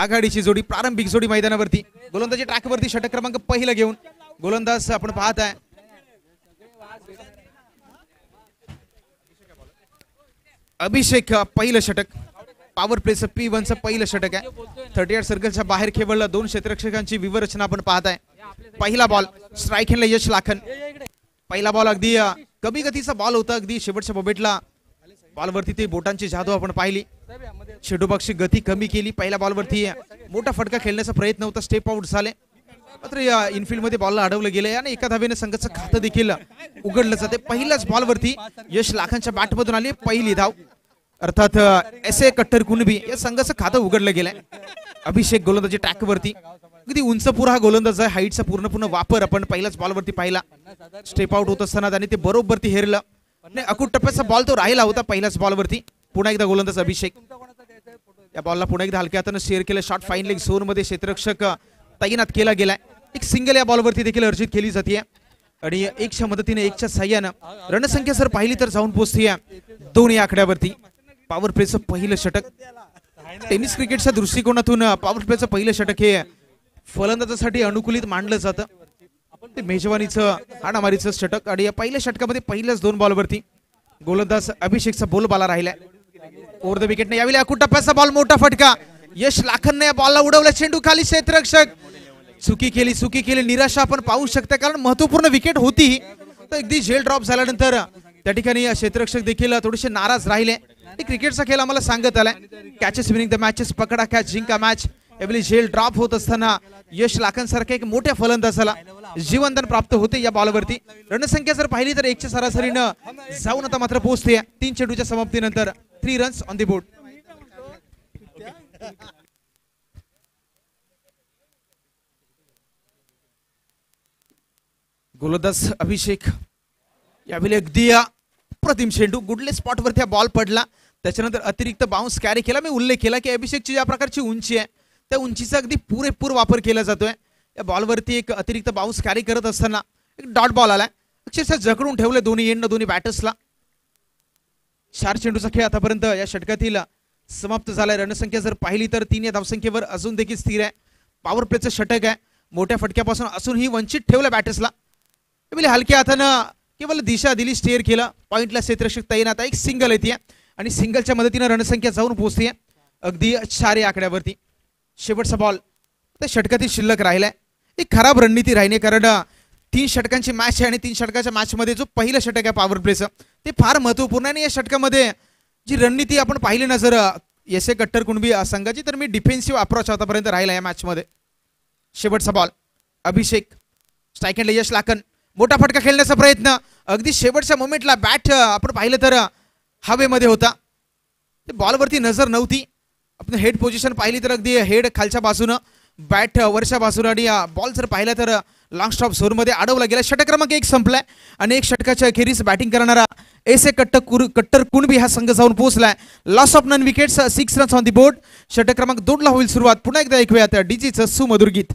आघाडीची जोडी, प्रारंभिक जोडी मैदानावरती. गोलंदाजी ट्रॅकवरती षटक क्रमांक पहिला घेऊन गोलंदाज आपण पाहत आहे अभिषेक. पहिलं षटक पॉवर प्लेचं P1चं पहिलं षटक आहे. 38 सर्कलच्या बाहेर केवळ 2 क्षेत्ररक्षकांची विवरचना आपण पाहत आहे. पहिला बॉल स्ट्राईक हँडला यश लाखन. पहिला बॉल अगदी कमी गतीचा बॉल होता. अगदी शेवटच्या मोमेंटला बॉलवरती ते बोटांची जादू आपण पाहिली. चेंडूबागची गती कमी केली. पहिल्या बॉलवरती मोठा फटका खेळण्याचा प्रयत्न होता. स्टेप आउट झाले मात्र या इनफिल्ड मध्ये बॉलला अडवलं गेलं आणि एका धावेने संघाचं खातं देखील उघडलं जाते. पहिल्याच बॉलवरती यश लाखांच्या बॅटमधून आली पहिली धाव. अर्थात एस ए कट्टर कुणबी या संघाचं खातं उघडलं गेलंय. अभिषेक गोलंदाजी ट्रॅकवरती अगदी उंच पुरा हा गोलंदाज आहे. हाईटचा पूर्ण वापर आपण पहिल्याच बॉलवरती पाहिला. स्टेप आउट होत असताना त्याने ते बरोबर ती हेरलं. अकूट टप्प्याचा बॉल तो राहिला होता पहिल्याच बॉलवरती. पुन्हा एकदा गोलंदाज अभिषेक. या बॉलला पुन्हा एकदा हलक्या हाताने शेअर केलं. शॉर्ट फाईन लेग झोन मध्ये क्षेत्ररक्षक तैनात केला गेलाय. एक सिंगल या बॉलवरती देखील अर्जित केली जाते आणि 1च्या मदतीने 1च्या साह्यानं रणसंख्या जर पाहिली तर जाऊन पोहोचते 2 या आकड्यावरती. पॉवर प्लेचं पहिलं षटक. टेनिस क्रिकेटच्या दृष्टिकोनातून पॉवर प्लेचं पहिलं षटक हे फलंदाजासाठी अनुकूलित मानलं जातं. ते मेजवानीचं हाणामारीचं षटक आणि या पहिल्या षटकामध्ये पहिल्याच 2 बॉलवरती गोलंदाज अभिषेकचा बोलबाला राहिलाय. ओव्हर द विकेटने यावेळी अकूट टप्प्याचा बॉल मोठा फटका. यश लाखनने या बॉलला उडवलं. चेंडू खाली. क्षेत्ररक्षक चुकी केली. निराशा आपण पाहू शकता कारण महत्वपूर्ण विकेट होती. तर अगदी झेल ड्रॉप झाल्यानंतर त्या ठिकाणी क्षेत्ररक्षक देखील थोडेसे नाराज राहिले. क्रिकेटचा खेळ आम्हाला सांगत आलाय. कॅचेस विनिंग द मॅचेस, पकडा कॅच जिंका मॅच. यावेळी झेल ड्रॉप होत असताना यश लाखांसारख्या एक मोठ्या फलंदाजाला जीवनदान प्राप्त होते या बॉलवरती. रणसंख्या जर पाहिली तर 1च्या सरासरीनं जाऊन आता मात्र पोहोचते 3 चेंडूच्या समाप्तीनंतर 3 रन्स ऑन द बोर्ड. गोलंदाज अभिषेक यावेळी अगदी प्रतिम चेंडू गुडले स्पॉट वरती बॉल पडला. त्याच्यानंतर अतिरिक्त बाउन्स कॅरी केला. मी उल्लेख केला की अभिषेकची ज्या प्रकारची उंची आहे त्या उंचीचा अगदी पुरेपूर वापर केला जातोय. या बॉलवरती एक अतिरिक्त बाउन्स कॅरी करत असताना एक डॉट बॉल आलाय. अक्षरशः जखडून ठेवले दोन्ही एंड दोन्ही बॅटर्सला. 4 चेंडूचा खेळ आतापर्यंत या षटकातील समाप्त झालाय. रणसंख्या जर पाहिली तर 3 या धावसंख्येवर अजून देखील स्थिर आहे. पॉवर प्लेचं षटक आहे. मोठ्या फटक्यापासून असूनही वंचित ठेवलं बॅटर्सला. हलक्या हातानं केवळ दिशा दिली. स्टेअर केलं. पॉइंटला क्षेत्ररक्षक तैनात. एक सिंगल येते आणि सिंगलच्या मदतीने रणसंख्या जाऊन पोहोचते अगदी 4 या आकड्यावरती. शेवटचा बॉल त्या षटकातील शिल्लक राहिलाय. एक खराब रणनीती राहिली कारण 3 षटकांची मॅच आहे आणि 3 षटकाच्या मॅच मध्ये जो पहिलं षटक आहे पॉवर प्लेचं ते फार महत्वपूर्ण आहे. आणि या षटकामध्ये जी रणनीती आपण पाहिली ना जर एस ए कट्टर कुणबी संघाची तर मी डिफेन्सिव्ह अप्रोच आतापर्यंत राहिला या मॅच मध्ये. शेवटचा बॉल अभिषेक. स्ट्राईक हँडला यश लाखन. मोठा फटका खेळण्याचा प्रयत्न. अगदी शेवटच्या मोमेंटला बॅट आपण पाहिलं तर हवेमध्ये होता. बॉलवरती नजर नव्हती. आपण हेड पोझिशन पाहिली तर अगदी हेड खालच्या बाजूनं बॅट वरच्या बाजूनं आणि बॉल जर पाहिला तर लॉंग स्टॉप झोन मध्ये अडवला गेला. षटक क्रमांक 1 संपलाय आणि 1 षटकाच्या अखेरीस बॅटिंग करणारा एस ए कट्टर कुणबी हा संघ जाऊन पोहोचलाय. Loss of none wickets, 6 runs on the board. षटक क्रमांक 2 ला होईल सुरुवात. पुन्हा एकदा ऐकूयात डीजीचं सुमधुर गीत.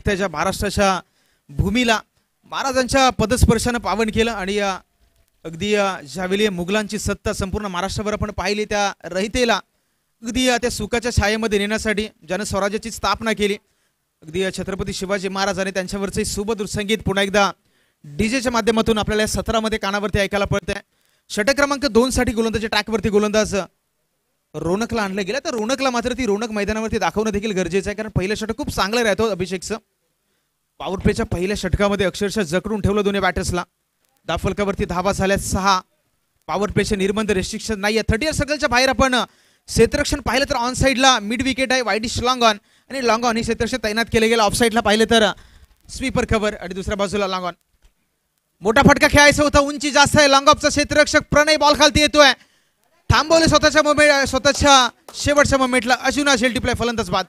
त्याच्या महाराष्ट्राच्या भूमीला महाराजांच्या पदस्पर्शानं पावन केलं आणि अगदी ज्यावेळी मुघलांची सत्ता संपूर्ण महाराष्ट्रावर आपण पाहिली त्या रहितेला अगदी त्या सुखाच्या छायेमध्ये नेण्यासाठी ज्यानं स्वराज्याची स्थापना केली अगदी छत्रपती शिवाजी महाराजांनी त्यांच्यावरचे सुमधुर संगीत पुन्हा एकदा डीजेच्या माध्यमातून आपल्याला 17 मध्ये कानावरती ऐकायला पडतंय. षटक क्रमांक 2 साठी गोलंदाजी ट्रॅकवरती गोलंदाज रोनकला आणलं गेलं. तर रोनकला मात्र ती रोनक मैदानावरती दाखवणं देखील गरजेचं आहे कारण पहिलं षटक खूप चांगलं राहतो अभिषेकचं. पॉवर प्लेच्या पहिल्या षटकामध्ये अक्षरशः जकडून ठेवलं दोन्ही बॅटर्सला. दाफलकावरती धावा झाल्या 6. पॉवर प्लेचे निर्बंध रेस्ट्रिक्शन नाही. 38 सर्कलच्या बाहेर आपण क्षेत्ररक्षण पाहिलं तर ऑन साईडला मिड विकेट आहे. वाईडिश लॉंग ऑन आणि लॉंग ऑन ही क्षेत्ररक्षण तैनात केले गेलं. ऑफ साईडला पाहिलं तर स्वीपर कव्हर आणि दुसऱ्या बाजूला लॉंग ऑन. मोठा फटका खेळायचा होता. उंची जास्त आहे. लॉंग ऑफचा क्षेत्ररक्षक प्रणय बॉल खालती येतोय. थांबवले स्वतःच्या शेवटच्या मोमेंटला अजून झेल टिपलाय फलंदाज बाद.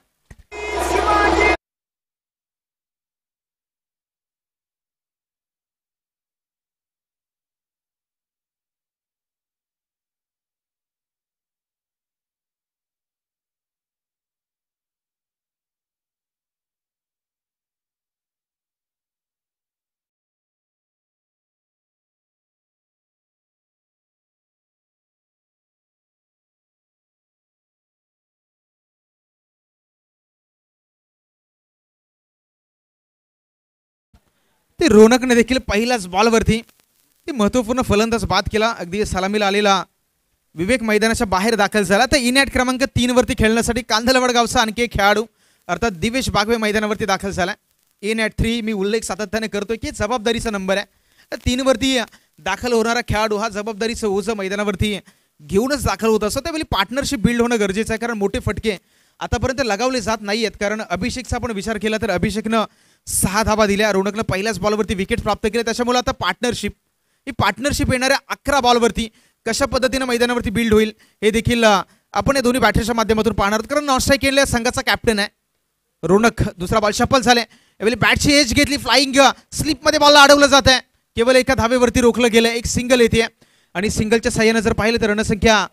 ते रोनकने देखील पहिल्याच बॉलवरती ते महत्वपूर्ण फलंदाज बाद केला. अगदी सलामीला आलेला विवेक मैदानाच्या बाहेर दाखल झाला. तर इन ॲट क्रमांक 3 वरती खेळण्यासाठी कांदलवाड गावचा आणखी एक खेळाडू अर्थात दिवेश बागवे मैदानावरती दाखल झाला. इन ॲट 3 मी उल्लेख सातत्याने करतोय की जबाबदारीचा नंबर आहे. 3 वरती दाखल होणारा खेळाडू हा जबाबदारीचं ओझं मैदानावरती घेऊनच दाखल होत असतो. त्यावेळी पार्टनरशिप बिल्ड होणं गरजेचं आहे, कारण मोठे फटके आतापर्यंत लगावले जात नाही आहेत. कारण अभिषेकचा आपण विचार केला तर अभिषेकनं 6 धावा दिल्या, रोनकनं पहिल्याच बॉलवरती विकेट प्राप्त केले. त्याच्यामुळे आता ही पार्टनरशिप येणाऱ्या 11 बॉलवरती कशा पद्धतीने मैदानावरती बिल्ड होईल हे देखील आपण या दोन्ही बॅटर्सच्या माध्यमातून पाहणार आहोत. कारण नॉन स्ट्राईक केलेल्या संघाचा कॅप्टन आहे रोनक. दुसरा बॉल शफल झाले. यावेळी बॅटची एज घेतली, फ्लाइंग स्लिपमध्ये बॉलला अडवलं जात आहे. केवळ एका धावेवरती रोखलं गेलं. एक सिंगल येते आणि सिंगलच्या साह्यानं जर पाहिलं तर रणसंख्या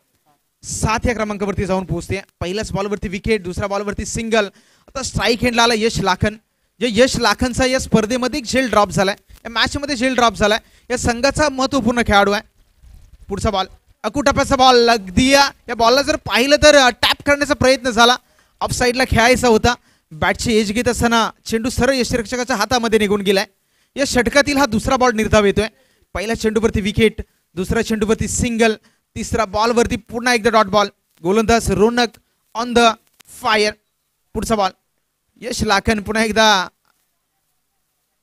7 या क्रमांकावरती जाऊन पोहोचते. पहिल्याच बॉलवरती विकेट, दुसऱ्या बॉलवरती सिंगल. आता स्ट्राईक हँडला आला यश लाखन. जे यश लाखनचा या स्पर्धेमध्ये झेल ड्रॉप झालाय, या मॅचमध्ये झेल ड्रॉप झालाय. या संघाचा महत्वपूर्ण खेळाडू आहे. पुढचा बॉल अकुटप्प्याचा बॉल. अगदी या बॉलला जर पाहिलं तर टॅप करण्याचा प्रयत्न झाला, ऑफ साईडला खेळायचा होता. बॅटची एज घेत असताना चेंडू सरळ यष्टिरक्षकाच्या हातामध्ये निघून गेलाय. या षटकातील हा दुसरा बॉल निर्धाव येतोय. पहिल्या चेंडूवरती विकेट, दुसऱ्या चेंडूवरती सिंगल, तिसरा बॉलवरती पुन्हा एकदा डॉट बॉल. गोलंदाज रोनक ऑन द फायर. पुढचा बॉल यश लाखन पुन्हा एकदा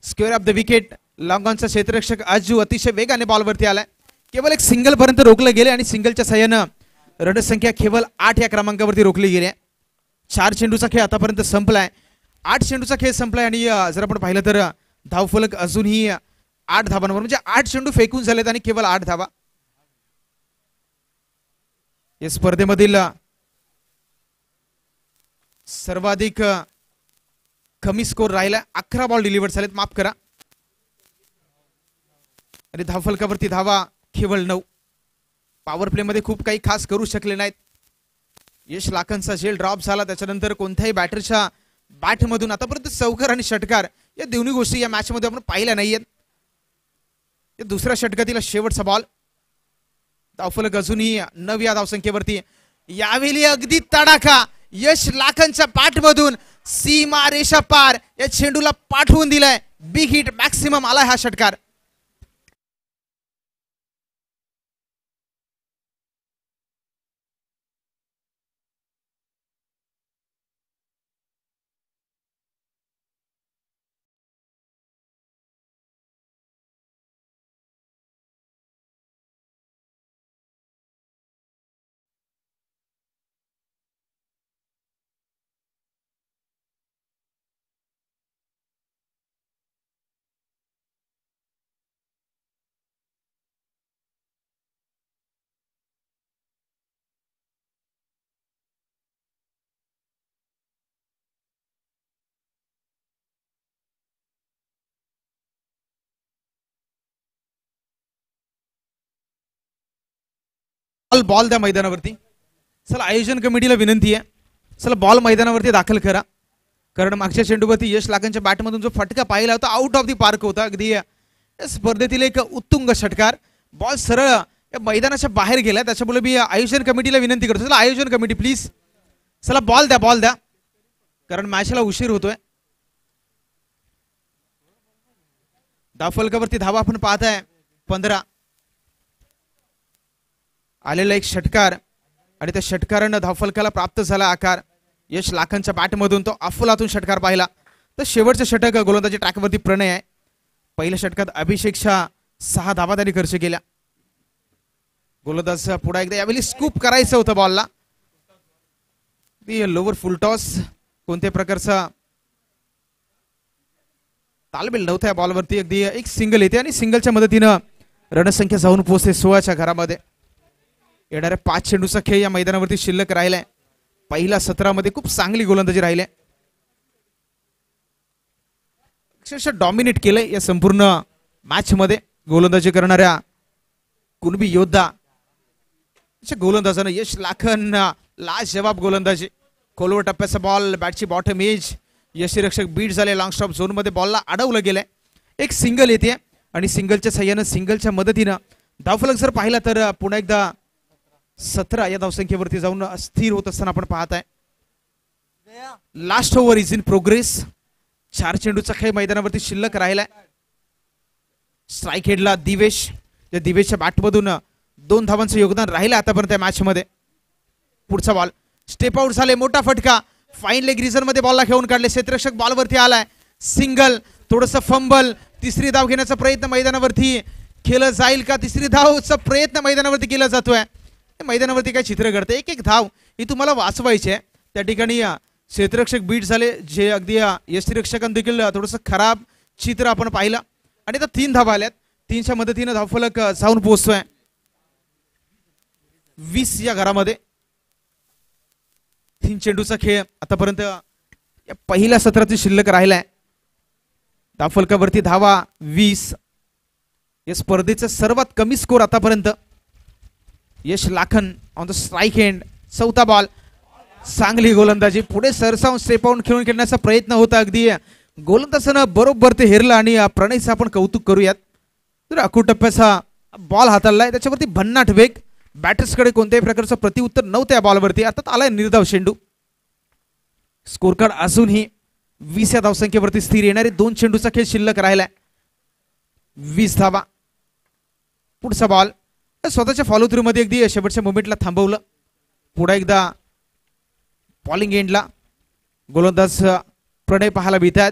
square of the wicket. Long ऑनचा क्षेत्ररक्षक आजू अतिशय वेगाने बॉलवरती आलाय. केवळ एक सिंगल पर्यंत रोखलं गेले आणि सिंगलच्या साह्यानं रणसंख्या केवळ 8 या क्रमांकावरती रोखली गेली. 4 चेंडूचा खेळ आतापर्यंत संपलाय. 8 चेंडूचा खेळ संपलाय आणि जर आपण पाहिलं तर धावफलक अजूनही 8 धावांवर, म्हणजे 8 चेंडू फेकून झालेत आणि केवळ 8 धावा. या स्पर्धेमधील सर्वाधिक कमी स्कोर राहिला. 11 बॉल डिलिव्हर झालेत, माफ करा. आणि धावफलकावरती धावा केवळ 9. पॉवर प्ले मध्ये खूप काही खास करू शकले नाहीत. यश लाखनचा झेल ड्रॉप झाला. त्याच्यानंतर कोणत्याही बॅटरच्या बॅटमधून आतापर्यंत चौकार आणि षटकार या दोन्ही गोष्टी या मॅच मध्ये आपण पाहिल्या नाहीयेत. दुसऱ्या षटकातील शेवटचा बॉल. धावफलक अजूनही 9 या धावसंख्येवरती. यावेळी अगदी तडाखा यश लाखनच्या बॅटमधून सीमा रेषा पार या चेंडूला पाठवून दिलाय. बिग हिट मॅक्सिमम आलाय हा षटकार. बॉल द्या मैदानावरती. चला आयोजन कमिटीला विनंती आहे, चला बॉल मैदानावरती दाखल करा. कारण मागच्या चेंडूवरती यश लाखनच्या बॅटमधून जो फटका पाहिला होता आउट ऑफ दी पार्क होता. अगदी स्पर्धेतील एक उत्तुंग षटकार. बॉल सरळ या मैदानाच्या बाहेर गेला. त्याच्यामुळे मी आयोजन कमिटीला विनंती करतो, चला आयोजन कमिटी प्लीज चला बॉल द्या, कारण मॅचला उशीर होतोय. धावफलकावरती धावा आपण पाहताय 15. आलेला एक षटकार आणि त्या षटकारानं धावफलकाला प्राप्त झाला आकार. यश लाखनच्या बॅटमधून तो अफलातून षटकार पाहिला. तर शेवटचं षटक गोलंदाजी ट्रॅकवरती प्रणय आहे. पहिल्या षटकात अभिषेकच्या 6 धावा त्यांनी खर्च केल्या. गोलंदाज पुढे एकदा यावेळी स्कूप करायचं होतं बॉलला. लोवर फुल टॉस कोणत्या प्रकारचा तालमेल नव्हता या बॉलवरती. अगदी एक सिंगल येते आणि सिंगलच्या मदतीनं रणसंख्या जाऊन पोहोचते 16च्या घरामध्ये. येणाऱ्या 5 चेंडूचा खेळ या मैदानावरती शिल्लक राहिलाय. पहिल्या सत्रामध्ये खूप चांगली गोलंदाजी राहिली, अक्षरशः डॉमिनेट केलंय या संपूर्ण मॅच मध्ये गोलंदाजी करणाऱ्या कुणबी योद्धा गोलंदाजानं यश लाखन लाजवाब गोलंदाजी. खोलवर टप्प्याचा बॉल, बॅटची बॉटम एज, यष्टीरक्षक बीट झाले, लॉंग स्टॉप झोन मध्ये बॉलला अडवलं गेलंय. एक सिंगल येते आणि सिंगलच्या सहाय्यानं, सिंगलच्या मदतीनं धावफलक जर पाहिला तर पुन्हा एकदा 17 या धावसंख्येवरती जाऊन स्थिर होत असताना आपण पाहत आहे. Last over is in progress. 4 चेंडूचा खेळ मैदानावरती शिल्लक राहिलाय. स्ट्राईक हेडला दिवेश, या दिवेशच्या बॅटमधून 2 धावांचं योगदान राहिलं आतापर्यंत या मॅच मध्ये. पुढचा बॉल स्टेप आउट झाले, मोठा फटका, फाईन लेग रिझन मध्ये बॉलला खेळून काढले, क्षेत्ररक्षक बॉलवरती आलाय, सिंगल, थोडंसं फंबल. तिसरी धाव घेण्याचा प्रयत्न मैदानावरती केलं जाईल का? तिसरी धावचा प्रयत्न मैदानावरती केला जातोय. मैदानावरती काय चित्र घडतं, एक एक धाव ही तुम्हाला वाचवायची आहे. त्या ठिकाणी क्षेत्ररक्षक बीट झाले, जे अगदी यष्टीरक्षकांना देखील थोडंसं खराब चित्र आपण पाहिलं. आणि आता 3 धावा आल्यात, 3च्या मदतीनं धावफलक जाऊन पोहोचतोय 20 या घरामध्ये. 3 चेंडूचा खेळ आतापर्यंत या पहिल्या सत्राची शिल्लक राहिलाय. धावफलकावरती धावा 20, या स्पर्धेचा सर्वात कमी स्कोर आतापर्यंत. Yash Lakhan on the strike end. चौथा बॉल, चांगली गोलंदाजी, पुढे सरसावून स्टेप खेळून खेळण्याचा प्रयत्न होता. अगदी गोलंदाजानं बरोबर ते हेरलं आणि प्रणयचं आपण कौतुक करूयात. तर अकूट टप्प्याचा बॉल हाताळलाय, त्याच्यावरती भन्नाट वेग, बॅटर्सकडे कोणत्याही प्रकारचं प्रतिउत्तर नव्हतं या बॉलवरती. आता आलाय निर्धाव चेंडू. स्कोर कार्ड अजूनही 20 या धावसंख्येवरती स्थिर. येणारे 2 चेंडूचा खेळ शिल्लक राहिलाय. 20 धावा. पुढचा बॉल स्वतःच्या फॉलो थ्रू मध्ये अगदी शेवटच्या मोमेंटला थांबवलं. पुढे एकदा बॉलिंग एंडला गोलंदाज प्रणय पाहायला मिळतात.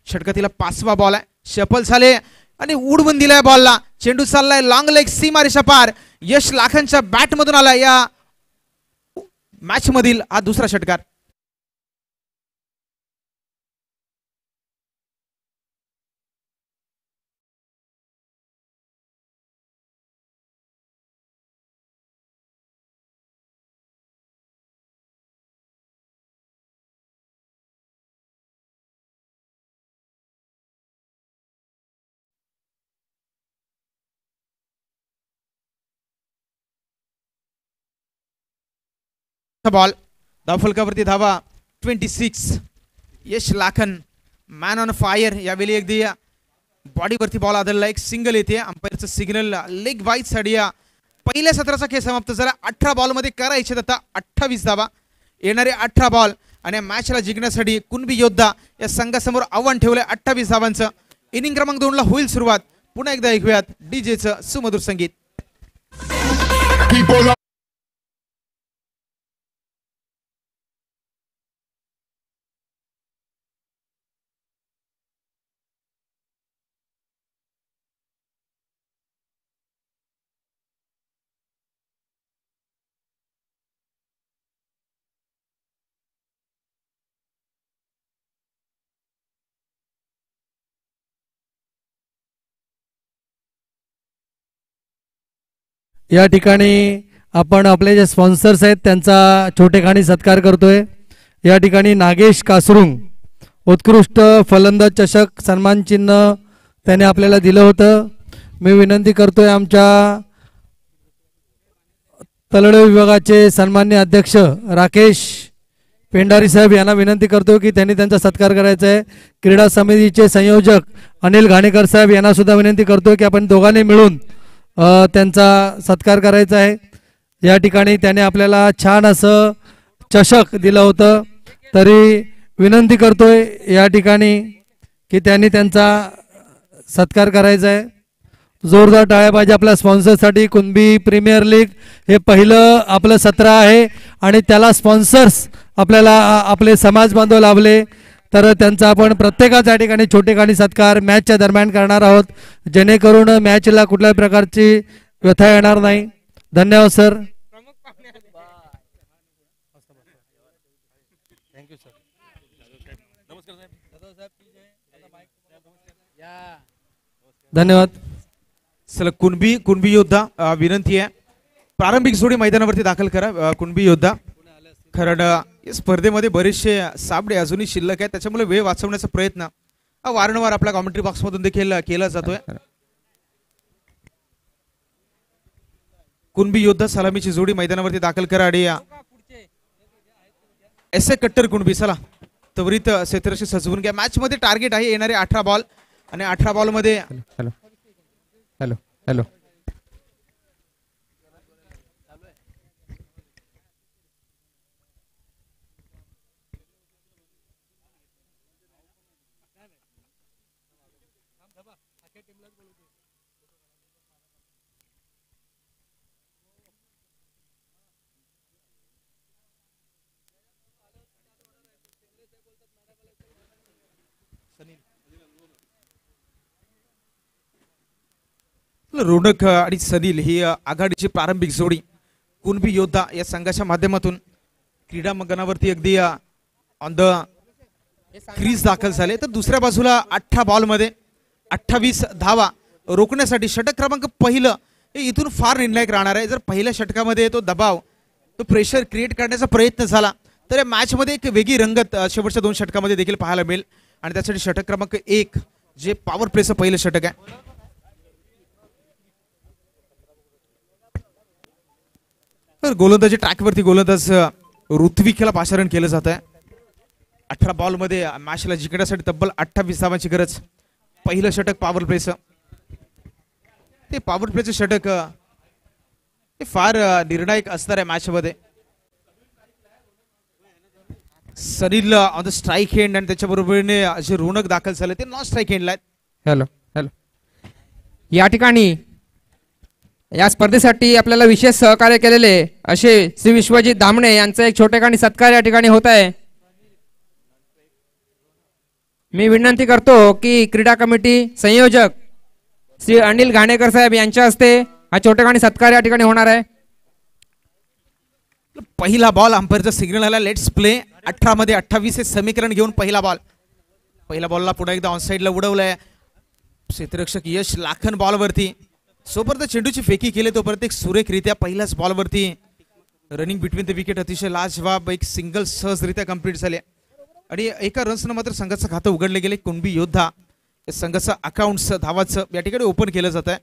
षटकातीला 5वा बॉल आहे, शफल झाले आणि उडवून दिलाय बॉलला. चेंडू चाललाय लॉंग लेग, सीमारेषा पार. यश लाखनच्या बॅट मधून आला या मॅच मधील हा दुसरा षटकार. बॉल, धावफलकावरती धावा 26. यश लाखन मॅन ऑन फायर. यावेळी अगदी बॉडीवरती बॉल आदळला, एक सिंगल येते. अंपायरचं सिग्नल लेग वाईज साठी. पहिल्या सत्राचा खेळ समाप्त झाला. 18 बॉल मध्ये करायचे आता 28 धावा. येणारे 18 बॉल आणि मॅचला जिंकण्यासाठी कुणबी योद्धा या संघासमोर आव्हान ठेवलंय 28 धावांचं. इनिंग क्रमांक 2 ला होईल सुरुवात. पुन्हा एकदा ऐकूयात डीजेचं सुमधुर संगीत. या ठिकाणी आपण आपले जे स्पॉन्सर्स आहेत त्यांचा छोटेखानी सत्कार करतोय. या ठिकाणी नागेश कासरुंग उत्कृष्ट फलंदाज चषक सन्मान चिन्ह त्याने आपल्याला दिलं होतं. मी विनंती करतोय आमच्या तलडे विभागाचे सन्मान्य अध्यक्ष राकेश पेंडारी साहेब यांना विनंती करतो की त्यांनी त्यांचा सत्कार करायचा आहे. क्रीडा समितीचे संयोजक अनिल घाणेकर साहेब यांना सुद्धा विनंती करतो की आपण दोघांनी मिळून त्यांचा सत्कार करायचा आहे. या ठिकाणी त्याने आपल्याला छान असं चषक दिलं होतं. तरी विनंती करतोय या ठिकाणी की त्यांनी त्यांचा सत्कार करायचा आहे. जोरदार टाळ्या पाहिजे आपल्या स्पॉन्सरसाठी. कुणबी प्रीमियर लीग हे पहिलं आपलं सत्र आहे आणि त्याला स्पॉन्सर्स आपल्याला आपले समाज बांधव लाभले. तर त्यांचा आपण प्रत्येकाच्या ठिकाणी छोटेखानी सत्कार मॅचच्या दरम्यान करणार आहोत, जेणेकरून मॅचला कुठल्याही प्रकारची व्यथा येणार नाही. धन्यवाद सर. धन्यवाद. चला कुणबी योद्धा विनंती आहे प्रारंभिक जोडी मैदानावरती दाखल करा. कुणबी योद्धा कारण या स्पर्धेमध्ये बरेचसे साबडे अजूनही शिल्लक आहेत, त्याच्यामुळे वेळ वाचवण्याचा प्रयत्न वारंवार आपल्या कॉमेंट्री बॉक्स मधून देखील केला जातोय. कुणबी योद्धा सलामीची जोडी मैदानावरती दाखल करा आणि एस ए कट्टर कुणबी चला त्वरित क्षेत्ररक्षक सजवून घ्या. मॅच मध्ये टार्गेट आहे येणारे 18 बॉल आणि 18 बॉल मध्ये हॅलो हॅलो हॅलो रोनक आणि सनील ही आघाडीची प्रारंभिक जोडी कुणबी योद्धा या संघाच्या माध्यमातून क्रीडा मैदानावरती अगदी ऑन द क्रीज दाखल झाले. तर दुसऱ्या बाजूला 18 बॉल मध्ये 28 धावा रोखण्यासाठी षटक क्रमांक पहिलं हे इथून फार निर्णायक राहणार आहे. जर पहिल्या षटकामध्ये तो दबाव तो प्रेशर क्रिएट करण्याचा प्रयत्न झाला तर या मॅच मध्ये एक वेगळी रंगत शेवटच्या 2 षटकामध्ये देखील पाहायला मिळेल आणि त्यासाठी षटक क्रमांक 1 जे पॉवर प्लेचं पहिलं षटक आहे. तर गोलंदाजी ट्रॅकवरती गोलंदाज ऋत्विकला पाचारण केलं जात आहे. 18 बॉल मध्ये मॅचला जिंकण्यासाठी तब्बल 28 धावांची गरज. पहिलं षटक पॉवर प्लेचं ते पॉवर प्लेचं षटक हे फार निर्णायक असणार आहे मॅच मध्ये. Sunil on the strike hand आणि त्याच्या बरोबरीने जे रोनक दाखल झाले ते नॉन स्ट्राईक हँडला आहेत. हॅलो हॅलो या ठिकाणी या स्पर्धेसाठी आपल्याला विशेष सहकार्य केलेले असे श्री विश्वजित धामणे यांचा एक छोटेखानी सत्कार या ठिकाणी होत आहे. मी विनंती करतो की क्रीडा कमिटी संयोजक श्री अनिल घाणेकर साहेब यांच्या हस्ते हा छोटेखानी सत्कार या ठिकाणी होणार आहे. पहिला बॉल अंपायरचा सिग्नल आला लेट्स प्ले. 18 मध्ये 28 हे समीकरण घेऊन पहिला बॉलला पुन्हा एकदा ऑनसाइडला उडवलाय क्षेत्ररक्षक यश लाखन बॉलवरती. सोबत चेंडूची फेकी केली तोपर्यंत एक सुरेखरित्या पहिल्याच बॉलवरती रनिंग बिटवीन द विकेट अतिशय लाजवाब एक सिंगल सहजरित्या कंप्लीट झाले आणि एका रन्सनं मात्र संघाचं खातं उघडले गेले. कुणबी योद्धा या संघाचं अकाउंट धावाचं या ठिकाणी ओपन केलं जात आहे.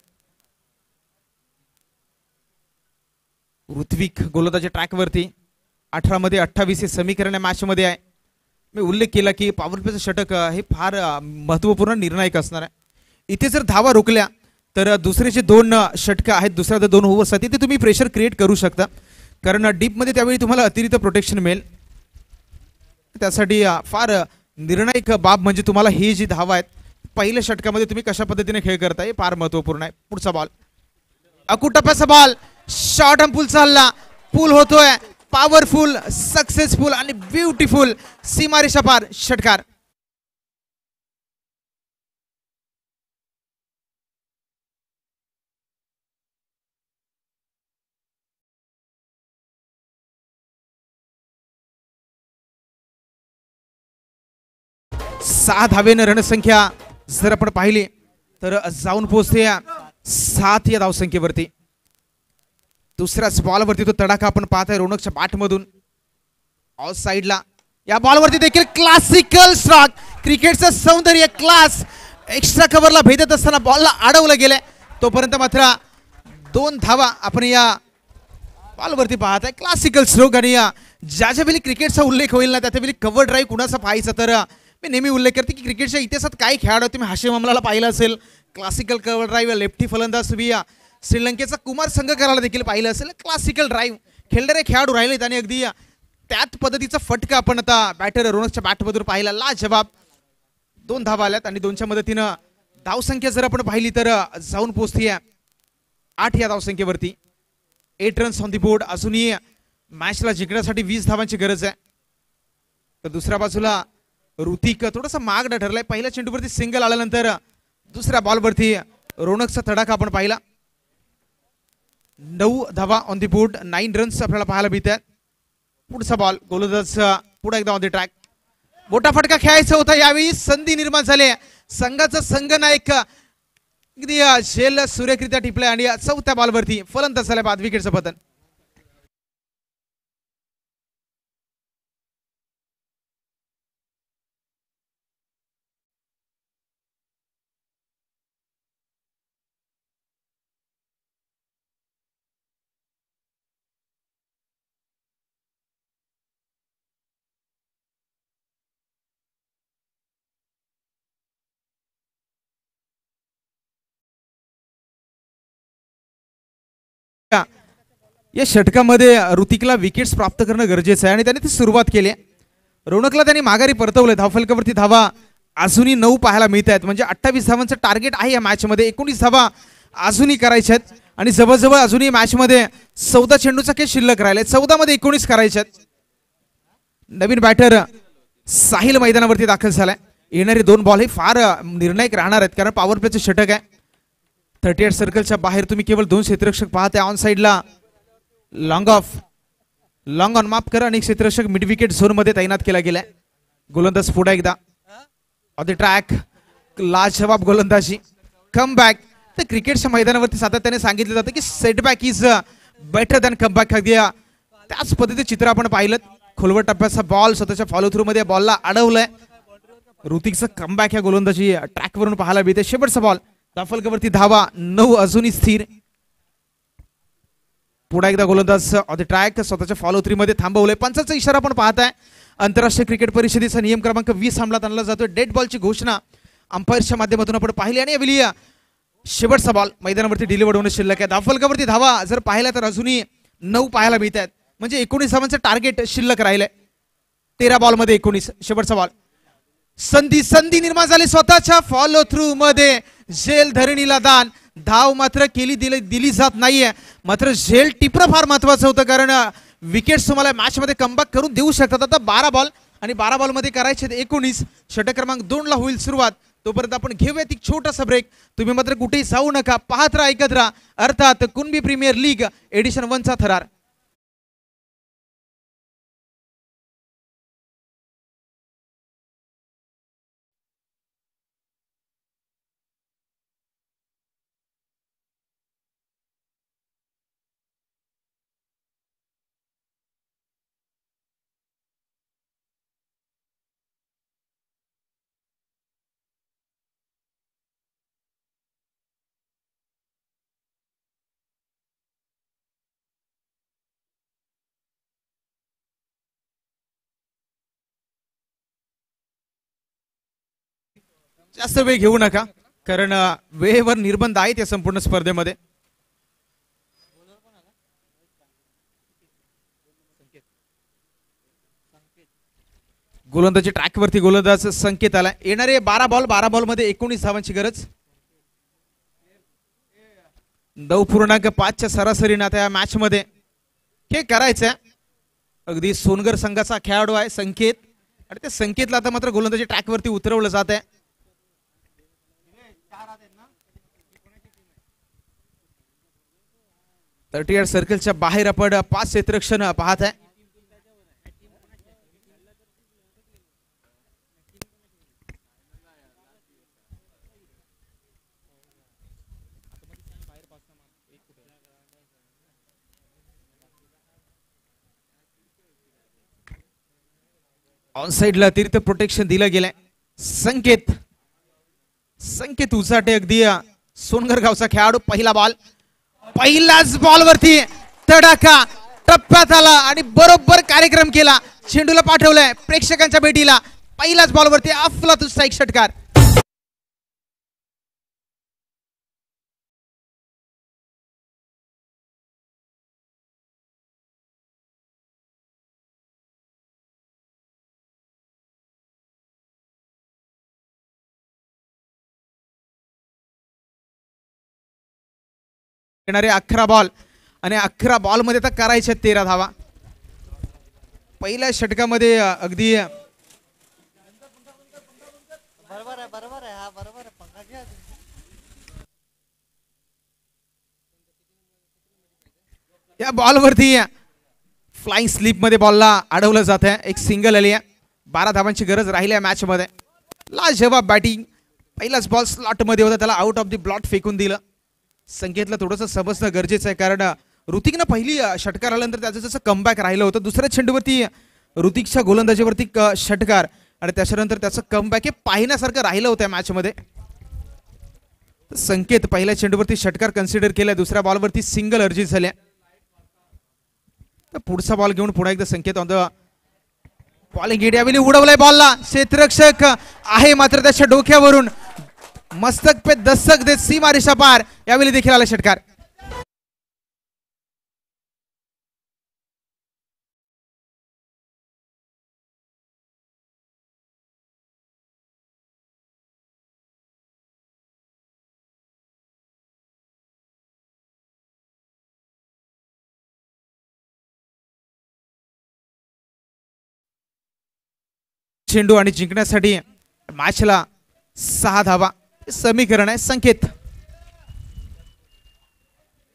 ऋत्विक गोलंदाजी ट्रॅकवरती 18 मध्ये 28 हे समीकरण या मॅच मध्ये आहे. मी उल्लेख केला की पॉवर प्लेचं षटक हे फार महत्वपूर्ण निर्णायक असणार आहे. इथे जर धावा रोखल्या तर दुसरे जे 2 षटकं आहेत दुसऱ्या 2 ओव्हर्स आहेत ते तुम्ही प्रेशर क्रिएट करू शकता कारण डीपमध्ये त्यावेळी तुम्हाला अतिरिक्त प्रोटेक्शन मिळेल. त्यासाठी फार निर्णायक बाब म्हणजे तुम्हाला ही जी धावा आहेत पहिल्या षटकामध्ये तुम्ही कशा पद्धतीने खेळ करता हे फार महत्वपूर्ण आहे. पुढचा बॉल अकुटप्प्याचा बॉल शॉर्ट आणि पुलचा हल्ला पूल होतोय पॉवरफुल सक्सेसफुल आणि ब्युटिफुल सीमारेषा पार षटकार. सात धावेनं रणसंख्या जर आपण पाहिली तर जाऊन पोहोचते 7 या धावसंख्येवरती. दुसऱ्याच बॉलवरती तो तडाखा आपण पाहताय रोनकच्या बॅटमधून ऑफ साइडला. या बॉलवरती देखील क्लासिकल स्ट्रोक क्रिकेटचं सौंदर्य क्लास एक्स्ट्रा कव्हरला भेदत असताना बॉलला अडवलं गेलंय तोपर्यंत मात्र 2 धावा आपण या बॉलवरती पाहताय. क्लासिकल स्ट्रोक आणि ज्या वेळी क्रिकेटचा उल्लेख होईल ना त्यावेळी कव्हर ड्राईव्ह कुणाचा पाहायचा तर मी नेहमी उल्लेख करते की क्रिकेटच्या इतिहासात काय खेळाडू तुम्ही हाशिम अमलाला पाहिलं असेल क्लासिकल कव्हर ड्राईव्ह लेफ्टी फलंदाज तुम्ही श्रीलंकेचा कुमार संगकाराला देखील पाहिलं असेल. क्लासिकल ड्राईव्ह खेळणारे खेळाडू राहिलेत आणि अगदी त्याच पद्धतीचा फटका आपण आता बॅटर रोनकच्या बॅटमधून पाहिला. लाजवाब 2 धावा आल्यात आणि 2च्या मदतीनं धावसंख्या जर आपण पाहिली तर जाऊन पोहोचते 8 या धावसंख्येवरती. 8 रन्स ऑन दी बोर्ड. अजूनही मॅचला जिंकण्यासाठी 20 धावांची गरज आहे. तर दुसऱ्या बाजूला ऋतिक थोडासा मागडा ठरलाय. पहिल्या चेंडूवरती सिंगल आल्यानंतर दुसऱ्या बॉलवरती रोनकचा तडाखा आपण पाहिला. 9 धावा ऑन दी बोर्ड 9 रन्स आपल्याला पाहायला मिळतात. पुढचा बॉल गोलंदाज पुढे एकदा ऑन दी ट्रॅक. मोठा फटका खेळायचा होता यावेळी संधी निर्माण झाली. संघाचा संघनायक अगदी झेल सुरेखरित्या टिपलाय आणि 4थ्या बॉलवरती फलंदाज झाला बाद विकेटचं पतन. या षटकामध्ये ऋतिकला विकेट्स प्राप्त करणं गरजेचं आहे आणि त्याने ती सुरुवात केली आहे. रौनकला त्यांनी माघारी परतवलंय. धावफलकावरती धावा अजूनही 9 पाहायला मिळत आहेत. म्हणजे 28 धावांचं टार्गेट आहे या मॅचमध्ये. 19 धावा अजूनही करायच्या आहेत आणि जवळजवळ अजूनही मॅचमध्ये 14 चेंडूचा खेळ शिल्लक राहिलाय. 14 मध्ये 19 करायचे आहेत. नवीन बॅटर साहिल मैदानावरती दाखल झालाय. येणारे 2 बॉल हे फार निर्णायक राहणार आहेत कारण पॉवर प्लेचं षटक आहे. 38 सर्कलच्या बाहेर तुम्ही केवळ 2 क्षेत्ररक्षक पाहताय. ऑन साइडला लॉंग ऑन माफ करा आणि क्षेत्ररक्षक मिड विकेट झोन मध्ये तैनात केला गेलाय. गोलंदाज पुढे एकदा ऑन द ट्रॅक. लाजवाब गोलंदाजी. Come back. तर क्रिकेटच्या मैदानावरती सातत्याने सांगितलं जातं की setback is better than comeback. त्याच पद्धतीचे चित्र आपण पाहिलं. खोलवर टप्प्याचा बॉल स्वतःच्या फॉलो थ्रू मध्ये बॉलला अडवलंय. ऋतिकचं कमबॅक या गोलंदाजी ट्रॅक वरून पाहायला मिळते. शेवटचा बॉल धावफलकावरती धावा 9 अजूनही स्थिर. पुढे एकदा गोलंदाज ऑन द ट्रॅक स्वतःच्या फॉलो थ्री मध्ये थांबवलंय. पंचाचा इशारा आपण पाहताय. आंतरराष्ट्रीय क्रिकेट परिषदेचा नियम क्रमांक 20 अंमलात आणला जातोय. डेड बॉलची घोषणा अंपायरच्या माध्यमातून आपण पाहिली आणि यावेळी शेवटचा बॉल मैदानावरती डिलिव्हर्ड होणं शिल्लक आहे. धावफलकावरती धावा जर पाहिला तर अजूनही 9 पाहायला मिळत आहेत. म्हणजे 19 धावांचं टार्गेट शिल्लक राहिलंय. 13 बॉल मध्ये 19. शेवटचा बॉल. संधी निर्माण झाली स्वतःच्या फॉलो थ्रू मध्ये. झेल धरणीला दान. धाव मात्र दिली जात नाहीये. मात्र झेल टिपणं फार महत्वाचं होतं कारण विकेट्स तुम्हाला मॅच मध्ये कमबॅक करून देऊ शकतात. आता 12 बॉल आणि 12 बॉल मध्ये करायचे 19. षटक क्रमांक 2 ला होईल सुरुवात. तोपर्यंत आपण घेऊयात एक छोटासा ब्रेक. तुम्ही मात्र कुठेही जाऊ नका. पाहत राहा ऐकत राहा. अर्थात कुणबी प्रीमियर लीग एडिशन 1 चा थरार. जास्त वेळ घेऊ नका कारण वेळेवर निर्बंध आहेत या संपूर्ण स्पर्धेमध्ये. गोलंदाजी ट्रॅकवरती गोलंदाज संकेत आला. येणारे 12 बॉल मध्ये 19 धावांची गरज. 9.5च्या सरासरीने आता या मॅच मध्ये हे करायचंय. अगदी सोनगर संघाचा खेळाडू आहे संकेत आणि त्या संकेतला आता मात्र गोलंदाजी ट्रॅकवरती उतरवलं जात आहे. 38 सर्कलच्या बाहेर आपण 5 क्षेत्ररक्षण पाहत आहे. ऑन साइडला अतिरिक्त प्रोटेक्शन दिलं गेलंय. संकेत उचाटे अगदी सोनगर गावचा खेळाडू. पहिला बॉल. पहिलाच बॉल वरती तडाखा टप्प्यात आला आणि बरोबर कार्यक्रम केला. चेंडूला पाठवलाय प्रेक्षकांच्या भेटीला. पहिलाच बॉल वरती अफलातून स्ट्राईक षटकार. येणारे 11 बॉल आणि 11 बॉल मध्ये आता करायचे 13 धावा. पहिल्या षटकामध्ये अगदी या बॉल वरती फ्लाइंग स्लिप मध्ये बॉलला अडवलं जात आहे. एक सिंगल आली आहे. 12 धावांची गरज राहिली आहे मॅच मध्ये. लाजवाब बॅटिंग. पहिलाच बॉल स्लॉट मध्ये होता. त्याला आउट ऑफ द ब्लॉट फेकून दिलं. संकेतला थोडंसं समजणं गरजेचं आहे कारण ऋतिकनं पहिली षटकार आल्यानंतर त्याचं जसं कमबॅक राहिलं होतं. दुसऱ्या चेंडूवरती ऋतिकच्या गोलंदाजीवरती षटकार आणि त्याच्यानंतर त्याचं कमबॅक हे पाहण्यासारखं राहिलं होतं मॅच मध्ये. संकेत पहिल्या चेंडूवरती षटकार कन्सिडर केलाय. दुसऱ्या बॉलवरती सिंगल अर्जित झाल्या. तर पुढचा बॉल घेऊन पुन्हा एकदा संकेत ऑन द बॉलिंग एरिया यावेळी उडवलाय बॉलला. क्षेत्ररक्षक आहे मात्र त्याच्या डोक्यावरून मस्तक पे दस्तक देत सीमारेषा पार. यावेळी देखील आला षटकार. चेंडू आणि जिंकण्यासाठी मॅचला 6 धावा समीकरण आहे. संकेत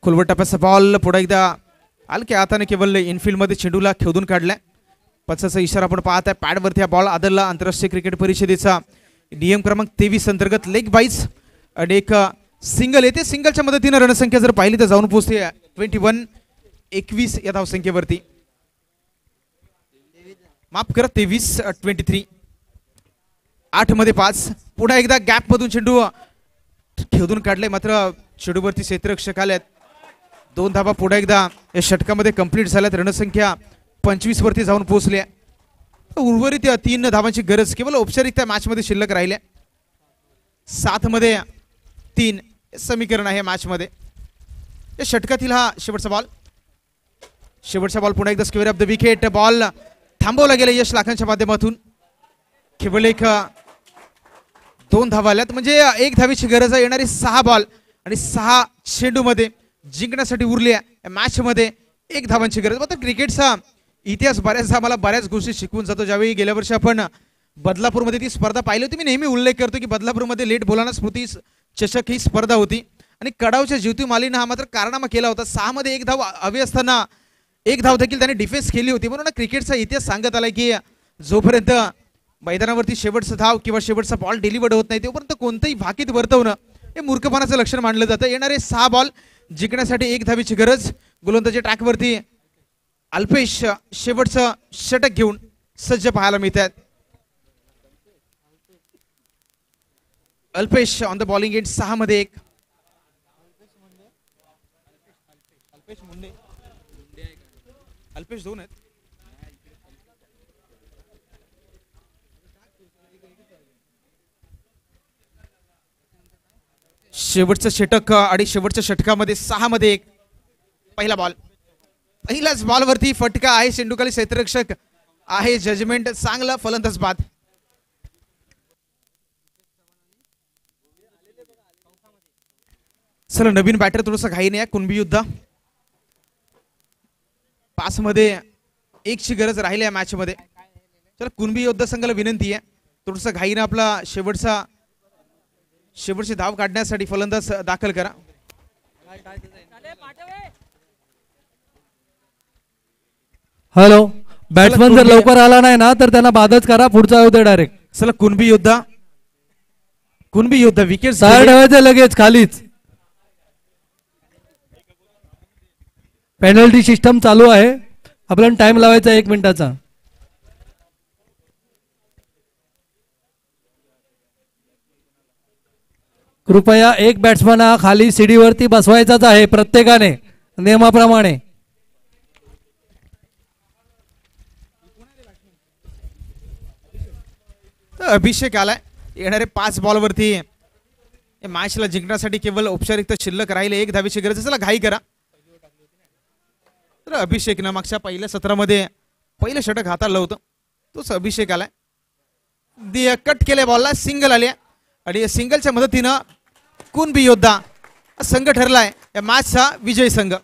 खोलवर टप्प्याचा बॉल पुढे एकदा हलक्या हाताने केवळ इनफिल्ड मध्ये चेंडूला खेळून काढलाय. पचाचा इशारा आपण पाहत आहे. पॅडवरती हा बॉल आदरला. आंतरराष्ट्रीय क्रिकेट परिषदेचा नियम क्रमांक 23 अंतर्गत लेग बाईज आणि एक सिंगल येते. सिंगलच्या मदतीने रणसंख्या जर पाहिली तर जाऊन पोहोचते 21 या धावसंख्येवरती. माफ करा 23 8 मध्ये 5. पुन्हा एकदा गॅप मधून चेंडू खेळून काढले मात्र चेंडूवरती क्षेत्ररक्षक आल्यात. 2 धावा पुढे एकदा या षटकामध्ये कंप्लीट झाल्यात. रणसंख्या 25 वरती जाऊन पोहोचल्या. उर्वरित 3 धावांची गरज केवळ औपचारिकता मॅच मध्ये शिल्लक राहिल्या. 7 मध्ये 3 समीकरण आहे मॅच मध्ये. या षटकातील हा शेवटचा बॉल. शेवटचा बॉल पुन्हा एकदा square of the wicket. Ball थांबवला गेला यश लाखांच्या माध्यमातून. केवळ एक 2 धावा आल्यात म्हणजे 1 धावेची गरज आहे. येणारी 6 बॉल आणि 6 चेंडू मध्ये जिंकण्यासाठी उरल्या. या मॅच मध्ये 1 धावांची गरज. मात्र क्रिकेटचा इतिहास बऱ्याचदा मला बऱ्याच गोष्टी शिकवून जातो. ज्यावेळी गेल्या वर्षी आपण बदलापूरमध्ये ती स्पर्धा पाहिली होती. मी नेहमी उल्लेख करतो की बदलापूरमध्ये लेट बोलाना स्मृती चषक ही स्पर्धा होती आणि कडावच्या ज्योती मालीनं हा मात्र कारनामा केला होता. 6 मध्ये 1 धाव हवी असताना 1 धाव देखील त्याने डिफेन्स केली होती. म्हणून क्रिकेटचा इतिहास सांगत आलाय की जोपर्यंत मैदानावरती शेवटचा धाव किंवा शेवटचा बॉल डिलिव्हर्ड होत नाही तोपर्यंत कोणतंही भाकीत वर्तवणं हे मूर्खपणाचं लक्षण मानलं जातं. येणारे 6 बॉल जिंकण्यासाठी 1 धावेची गरज. गोलंदाजी ट्रॅकवरती अल्पेश शेवटचं षटक घेऊन सज्ज पाहायला मिळतात. Alpesh on the bowling end. 6 मध्ये 1. अल्पेश 2 आहेत. शेवटचं षटक आणि शेवटच्या षटकामध्ये 6 मध्ये 1. पहिला बॉल. पहिल्याच बॉलवरती फटका आहे. चेंडूखाली क्षेत्ररक्षक आहे. जजमेंट चांगला. फलंदाज बाद. चला नवीन बॅटर थोडंसं घाईने आहे. कुणबी युद्ध 5 मध्ये 1 ची गरज राहिली आहे मॅच मध्ये. चला कुणबी योद्धा संघाला विनंती आहे थोडंसं घाईने आपला शेवटची धाव काढण्यासाठी फलंदाज दाखल करा. हॅलो बॅट्समन जर लवकर आला नाही ना तर त्यांना बादच करा. पुढचा येऊ दे डायरेक्ट. चला कुणबी योद्धा विकेट साईड ठेवायचं लगेच खालीच. पेनल्टी सिस्टम चालू आहे. आपल्याला टाइम लावायचा 1 मिनिटाचा. कृपया 1 बॅट्समन हा खाली सीडीवरती बसवायचाच आहे प्रत्येकाने नियमाप्रमाणे. अभिषेक आलाय. येणारे 5 बॉलवरती मॅचला जिंकण्यासाठी केवळ औपचारिकता शिल्लक राहिले. 1 धावेची गरज. चला घाई करा. तर अभिषेकनं मागच्या पहिल्या सत्रामध्ये पहिलं षटक हाताळलं होतं. तोच अभिषेक आलाय. कट केल्या बॉलला सिंगल आले आणि या सिंगलच्या मदतीनं कुणबी योद्धा संघ ठरलाय या मॅचचा विजयी संघ.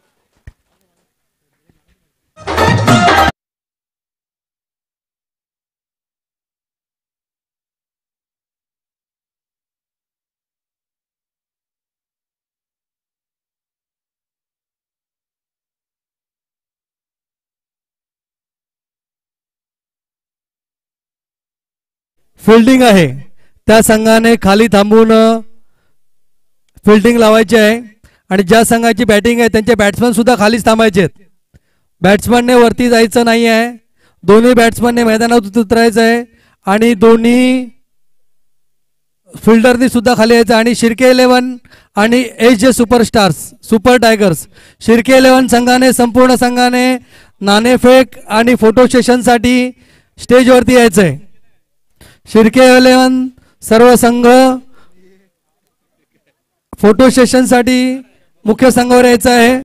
फिल्डिंग आहे त्या संघाने खाली थांबून फिल्डिंग लावायची आहे आणि ज्या संघाची बॅटिंग आहे त्यांचे बॅट्समन सुद्धा खालीच थांबायचे आहेत. बॅट्समनने वरती जायचं नाही आहे. दोन्ही बॅट्समनने मैदानात उतरायचं आहे आणि दोन्ही फिल्डरनी सुद्धा खाली यायचं. आणि शिर्के 11 आणि H J super tigers Shirke 11 संघाने संपूर्ण संघाने नाणेफेक आणि फोटो सेशनसाठी स्टेजवरती यायचं आहे. शिर्के 11 सर्व संघ फोटो सेशनसाठी मुख्य संघावर यायचं आहे.